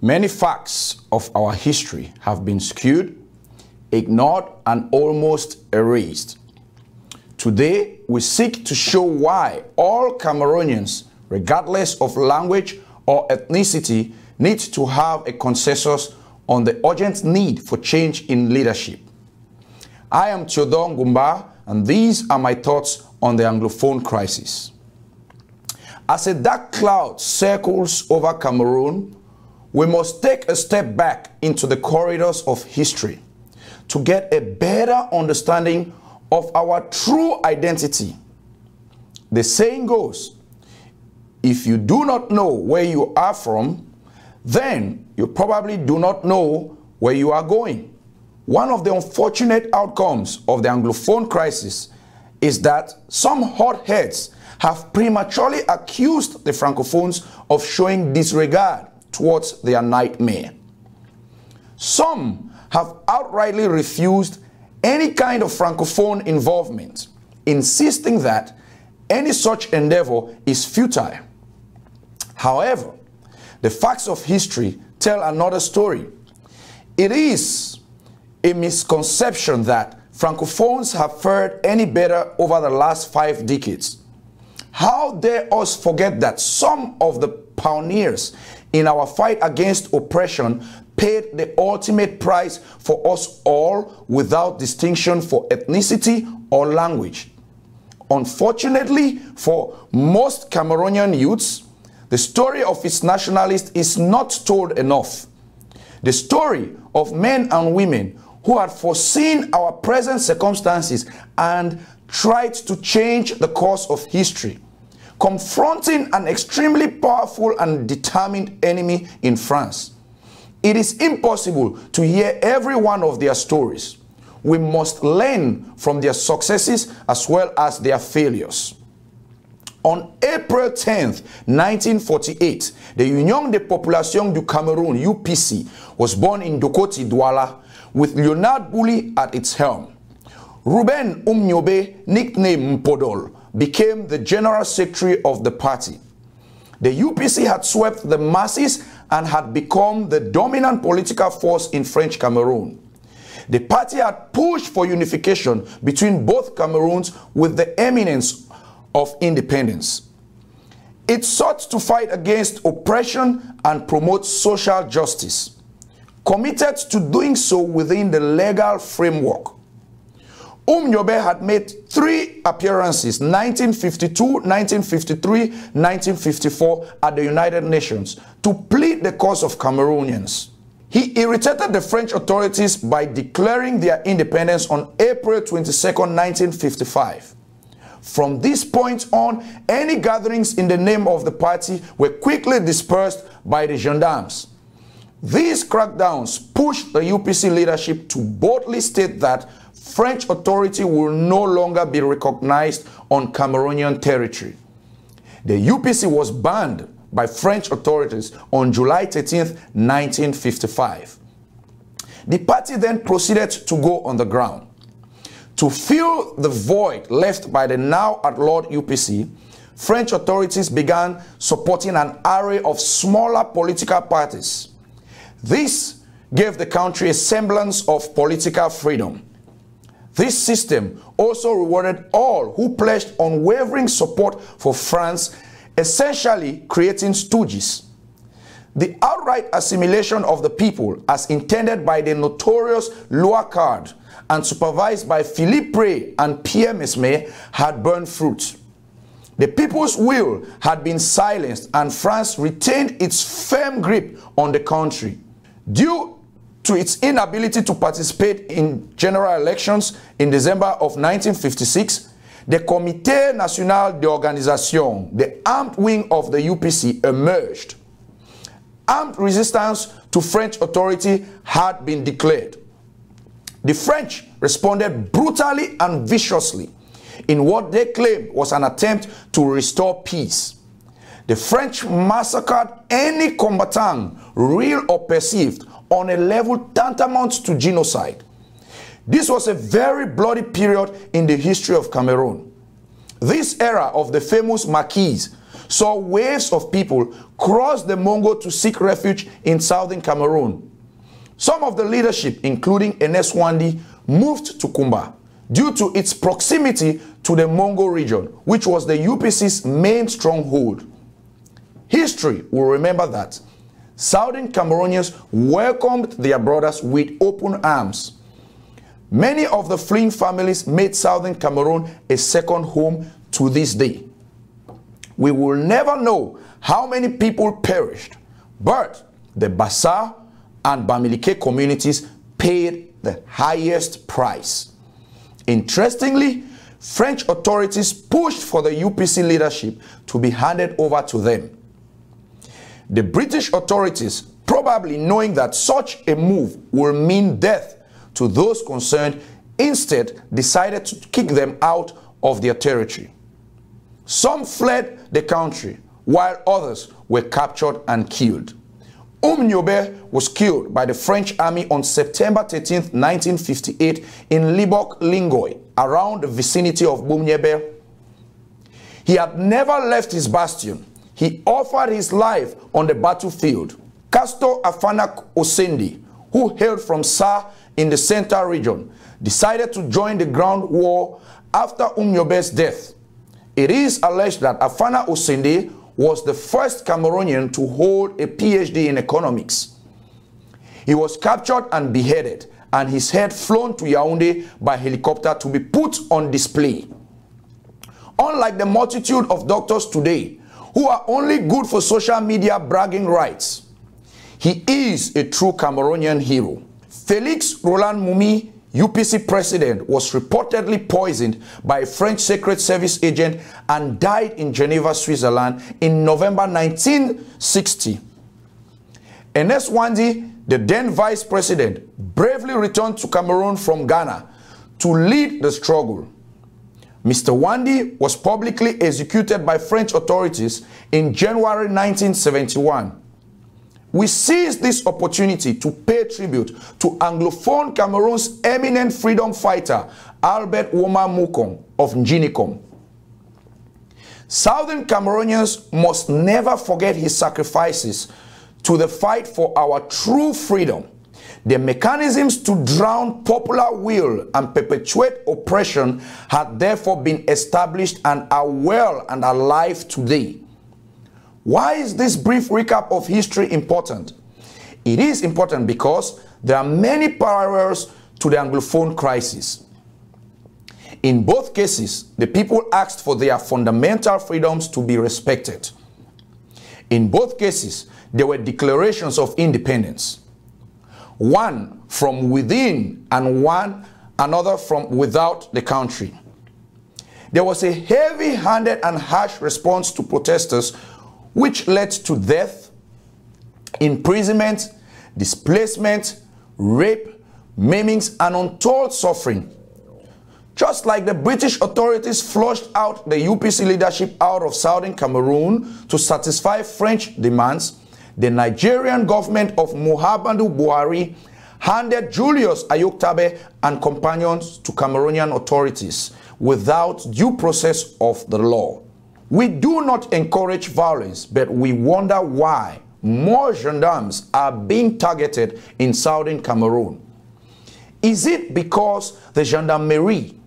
Many facts of our history have been skewed, ignored, and almost erased. Today, we seek to show why all Cameroonians, regardless of language or ethnicity, need to have a consensus on the urgent need for change in leadership. I am Theodore Ngomba, and these are my thoughts on the Anglophone crisis. As a dark cloud circles over Cameroon, we must take a step back into the corridors of history to get a better understanding of our true identity. The saying goes, if you do not know where you are from, then you probably do not know where you are going. One of the unfortunate outcomes of the Anglophone crisis is that some hotheads have prematurely accused the Francophones of showing disregard towards their nightmare. Some have outrightly refused any kind of Francophone involvement, insisting that any such endeavor is futile. However, the facts of history tell another story. It is a misconception that Francophones have fared any better over the last 5 decades. How dare us forget that some of the pioneers in our fight against oppression paid the ultimate price for us all without distinction for ethnicity or language. Unfortunately, for most Cameroonian youths, the story of its nationalists is not told enough. The story of men and women who had foreseen our present circumstances and tried to change the course of history, confronting an extremely powerful and determined enemy in France. It is impossible to hear every one of their stories. We must learn from their successes as well as their failures. On April 10th, 1948, the Union de Population du Cameroun, UPC, was born in Dokoti, Douala, with Leonard Bouli at its helm. Ruben Umnyobe, nicknamed Mpodol, became the general secretary of the party. The UPC had swept the masses and had become the dominant political force in French Cameroon. The party had pushed for unification between both Cameroons with the eminence of independence. It sought to fight against oppression and promote social justice, committed to doing so within the legal framework. Umnyobe had made 3 appearances, 1952, 1953, 1954, at the United Nations to plead the cause of Cameroonians. He irritated the French authorities by declaring their independence on April 22, 1955. From this point on, any gatherings in the name of the party were quickly dispersed by the gendarmes. These crackdowns pushed the UPC leadership to boldly state that French authority will no longer be recognized on Cameroonian territory. The UPC was banned by French authorities on July 13, 1955. The party then proceeded to go on the ground. To fill the void left by the now outlawed UPC, French authorities began supporting an array of smaller political parties. This gave the country a semblance of political freedom. This system also rewarded all who pledged unwavering support for France, essentially creating stooges. The outright assimilation of the people, as intended by the notorious Loire and supervised by Philippe Pré and Pierre Mesmer, had borne fruit. The people's will had been silenced and France retained its firm grip on the country. Due to its inability to participate in general elections in December of 1956, the Comité National d'Organisation, the armed wing of the UPC, emerged. Armed resistance to French authority had been declared. The French responded brutally and viciously in what they claimed was an attempt to restore peace. The French massacred any combatant, real or perceived, on a level tantamount to genocide. This was a very bloody period in the history of Cameroon. This era of the famous Maquis saw waves of people cross the Mongo to seek refuge in southern Cameroon. Some of the leadership, including Ernest Wandi, moved to Kumba due to its proximity to the Mongo region, which was the UPC's main stronghold. History will remember that southern Cameroonians welcomed their brothers with open arms. Many of the fleeing families made southern Cameroon a second home to this day. We will never know how many people perished, but the Bassa and Bamileke communities paid the highest price. Interestingly, French authorities pushed for the UPC leadership to be handed over to them. The British authorities, probably knowing that such a move will mean death to those concerned, instead decided to kick them out of their territory. Some fled the country, while others were captured and killed. Nyobe was killed by the French army on September 13, 1958 in Libok, Lingoy, around the vicinity of Bumnyebe. He had never left his bastion. He offered his life on the battlefield. Castor Afanak Osendi, who hailed from Sa in the Central region, decided to join the ground war after Nyobe's death. It is alleged that Afana Osendi was the first Cameroonian to hold a PhD in economics. He was captured and beheaded, and his head flown to Yaoundé by helicopter to be put on display. Unlike the multitude of doctors today, who are only good for social media bragging rights, he is a true Cameroonian hero. Felix Roland Mumi, UPC president, was reportedly poisoned by a French Secret Service agent and died in Geneva, Switzerland in November 1960. Ernest Wandi, the then vice president, bravely returned to Cameroon from Ghana to lead the struggle. Mr. Wandi was publicly executed by French authorities in January 1971. We seized this opportunity to pay tribute to Anglophone Cameroon's eminent freedom fighter, Albert Woma Mukong of Njinikom. Southern Cameroonians must never forget his sacrifices to the fight for our true freedom. The mechanisms to drown popular will and perpetuate oppression had therefore been established and are well and alive today. Why is this brief recap of history important? It is important because there are many parallels to the Anglophone crisis. In both cases, the people asked for their fundamental freedoms to be respected. In both cases, there were declarations of independence. One from within and another from without the country. There was a heavy-handed and harsh response to protesters, which led to death, imprisonment, displacement, rape, maimings, and untold suffering. Just like the British authorities flushed out the UPC leadership out of southern Cameroon to satisfy French demands, the Nigerian government of Muhammadu Buhari handed Julius Ayoktabe and companions to Cameroonian authorities without due process of the law. We do not encourage violence, but we wonder why more gendarmes are being targeted in southern Cameroon. Is it because the gendarmerie,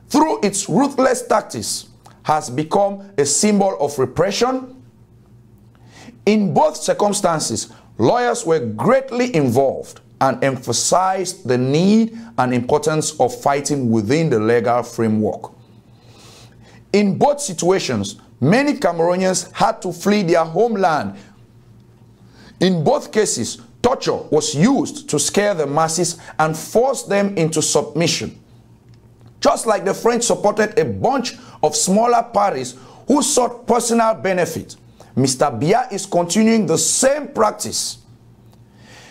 through its ruthless tactics, has become a symbol of repression? In both circumstances, lawyers were greatly involved and emphasized the need and importance of fighting within the legal framework. In both situations, many Cameroonians had to flee their homeland. In both cases, torture was used to scare the masses and force them into submission. Just like the French supported a bunch of smaller parties who sought personal benefit, Mr. Biya is continuing the same practice.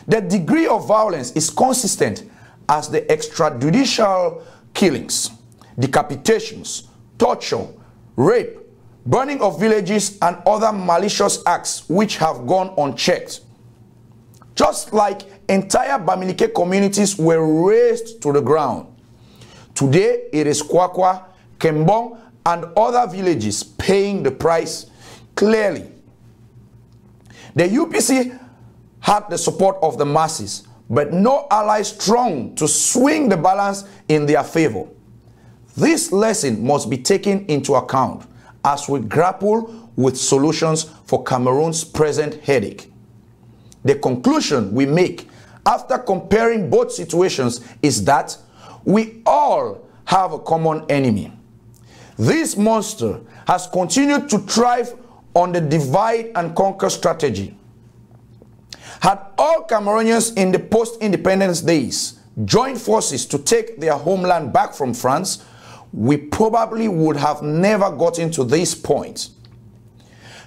The degree of violence is consistent as the extrajudicial killings, decapitations, torture, rape, burning of villages, and other malicious acts which have gone unchecked. Just like entire Bamileke communities were razed to the ground. Today it is Kwakwa, Kembong, and other villages paying the price, clearly. The UPC had the support of the masses, but no ally strong to swing the balance in their favor. This lesson must be taken into account as we grapple with solutions for Cameroon's present headache. The conclusion we make after comparing both situations is that we all have a common enemy. This monster has continued to thrive on the divide and conquer strategy. Had all Cameroonians in the post-independence days joined forces to take their homeland back from France, we probably would have never gotten to this point.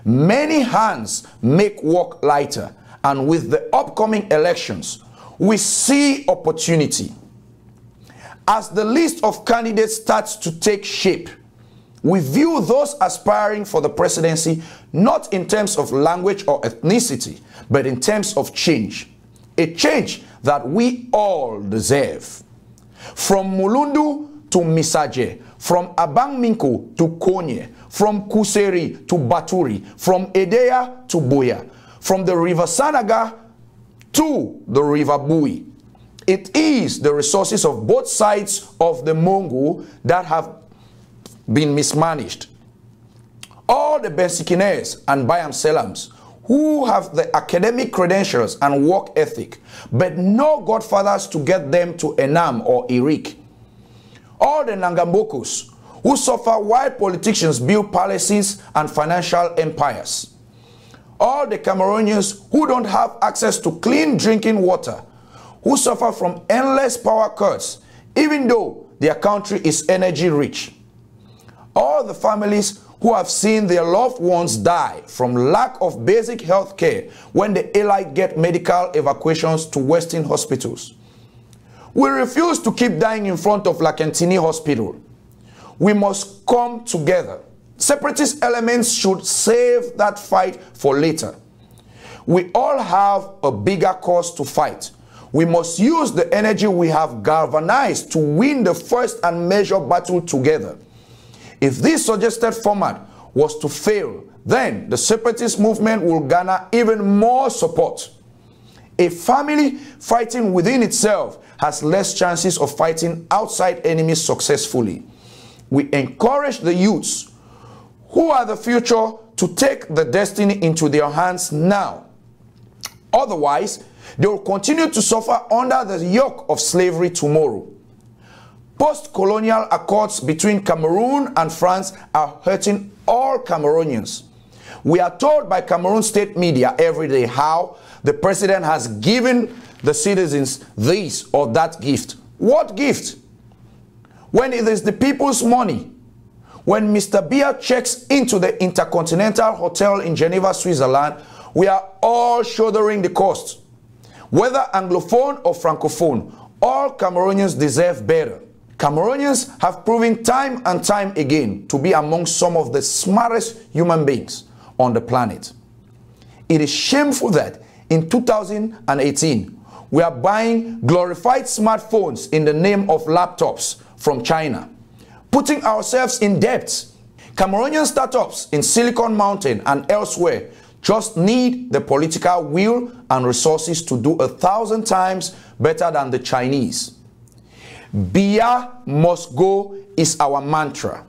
Many hands make work lighter, and with the upcoming elections, we see opportunity. As the list of candidates starts to take shape, we view those aspiring for the presidency not in terms of language or ethnicity, but in terms of change. A change that we all deserve. From Mulundu to Misaje, from Abangminko to Konye, from Kuseri to Baturi, from Edea to Buya, from the River Sanaga to the River Bui. It is the resources of both sides of the Mongo that have been mismanaged. All the Bensikines and Bayam Selams who have the academic credentials and work ethic, but no godfathers to get them to Enam or Irik. All the Nangambokos who suffer while politicians build palaces and financial empires. All the Cameroonians who don't have access to clean drinking water, who suffer from endless power cuts, even though their country is energy rich. All the families who have seen their loved ones die from lack of basic health care when the elite get medical evacuations to Western hospitals. We refuse to keep dying in front of Lakentini Hospital. We must come together. Separatist elements should save that fight for later. We all have a bigger cause to fight. We must use the energy we have galvanized to win the first and major battle together. If this suggested format was to fail, then the separatist movement will garner even more support. A family fighting within itself has less chances of fighting outside enemies successfully. We encourage the youths who are the future to take the destiny into their hands now. Otherwise, they will continue to suffer under the yoke of slavery tomorrow. Post-colonial accords between Cameroon and France are hurting all Cameroonians. We are told by Cameroon state media every day how the president has given the citizens this or that gift. What gift? When it is the people's money. When Mr. Biya checks into the Intercontinental Hotel in Geneva, Switzerland, we are all shouldering the cost. Whether Anglophone or Francophone, all Cameroonians deserve better. Cameroonians have proven time and time again to be among some of the smartest human beings on the planet. It is shameful that in 2018, we are buying glorified smartphones in the name of laptops from China, putting ourselves in debt. Cameroonian startups in Silicon Mountain and elsewhere just need the political will and resources to do 1,000 times better than the Chinese. Biya must go is our mantra.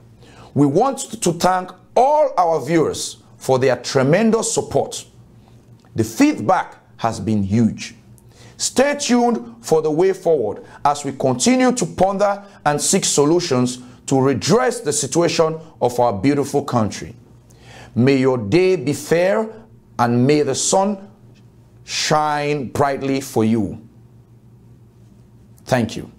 We want to thank all our viewers for their tremendous support. The feedback has been huge. Stay tuned for the way forward as we continue to ponder and seek solutions to redress the situation of our beautiful country. May your day be fair and may the sun shine brightly for you. Thank you.